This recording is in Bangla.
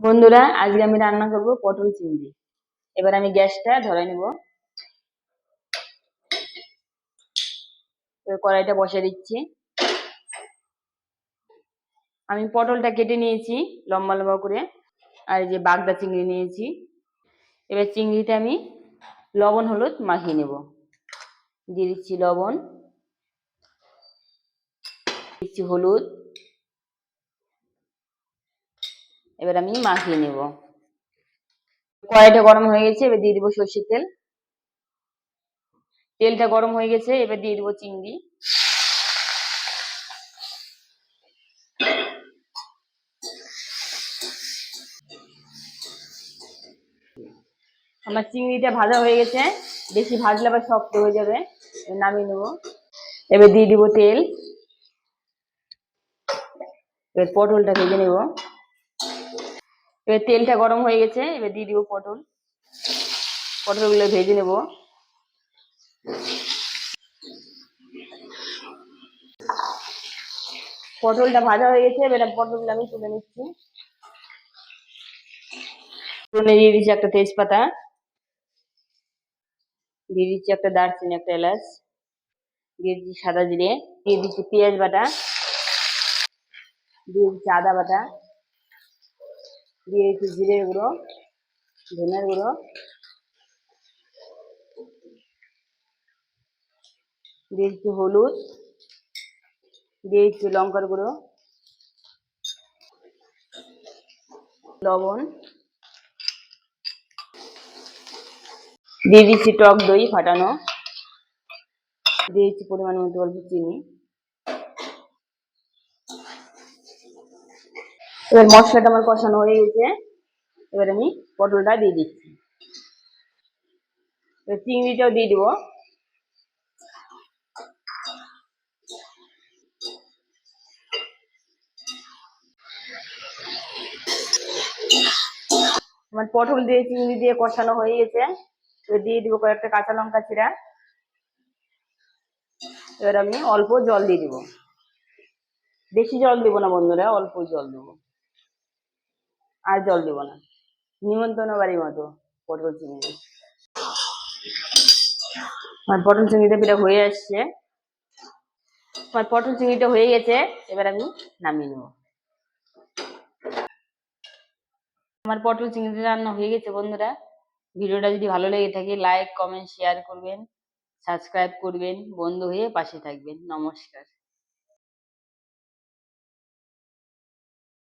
বন্ধুরা, আজকে আমি রান্না করব পটল চিংড়ি। এবার আমি গ্যাসটা ধরে নিব। এবার কড়াইটা বসিয়ে দিচ্ছি। আমি পটলটা কেটে নিয়েছি লম্বা লম্বা করে, আর এই যে বাগদা চিংড়ি নিয়েছি। এবার চিংড়িতে আমি লবণ হলুদ মাখিয়ে নেব। দিয়ে দিচ্ছি লবণ, দিচ্ছি হলুদ। এবার আমি মাখিয়ে নেব। কড়াইটা গরম হয়ে গেছে, এবার দিয়ে দিব সর্ষের তেল। তেলটা গরম হয়ে গেছে, এবার দিয়ে দিব চিংড়ি। আমার চিংড়িটা ভাজা হয়ে গেছে, বেশি ভাজলে আবার শক্ত হয়ে যাবে। নামিয়ে নেব। এবার দিয়ে দিব তেল। এবার পটলটা ভেজে নেব। এবার তেলটা গরম হয়ে গেছে, এবার দিয়ে দিব পটল। পটলগুলো ভেজে নেব। পটলটা ভাজা হয়ে গেছে, এবার পটলগুলো আমি তুলে নিচ্ছি। ফোড়নে দিয়ে দিচ্ছি একটা তেজপাতা, দিয়ে দিচ্ছি একটা দারচিনি, একটা এলাচ, দিয়ে দিচ্ছি সাদা জিরে, দিয়ে দিচ্ছি পেঁয়াজ বাটা, দিয়ে দিচ্ছি আদা বাটা, দিয়ে দিচ্ছি জিরের গুঁড়ো, ধনের গুঁড়ো, দিয়ে দিচ্ছি হলুদ, দিয়ে দিচ্ছি লঙ্কার গুঁড়ো, লবণ, দিয়ে দিচ্ছি টক দই ফাটানো, দিয়ে দিচ্ছি পরিমাণ মতো অল্প চিনি। এবার মশলাটা আমার কষানো হয়ে গেছে, এবার আমি পটলটা দিয়ে দিচ্ছি। এবার চিংড়িটাও দিয়ে দিব। আমার পটল দিয়ে চিংড়ি দিয়ে কষানো হয়ে গেছে, এবার দিয়ে দিব কয়েকটা কাঁচা লঙ্কা চিরা। এবার আমি অল্প জল দিয়ে দিব। বেশি জল দিব না বন্ধুরা, অল্প জল দেবো, আর জল দেবো না। নিমন্ত্রণ বাড়ির মতো পটল চিংড়ি। আমার পটল চিংড়িটা প্রায় হয়ে আসছে। আমার পটল চিংড়িটা হয়ে গেছে, এবার আমি নামিয়ে নেব। আমার পটল চিংড়ি রান্না হয়ে গেছে বন্ধুরা। ভিডিওটা যদি ভালো লেগে থাকে লাইক কমেন্ট শেয়ার করবেন, সাবস্ক্রাইব করবেন, বন্ধু হয়ে পাশে থাকবেন। নমস্কার।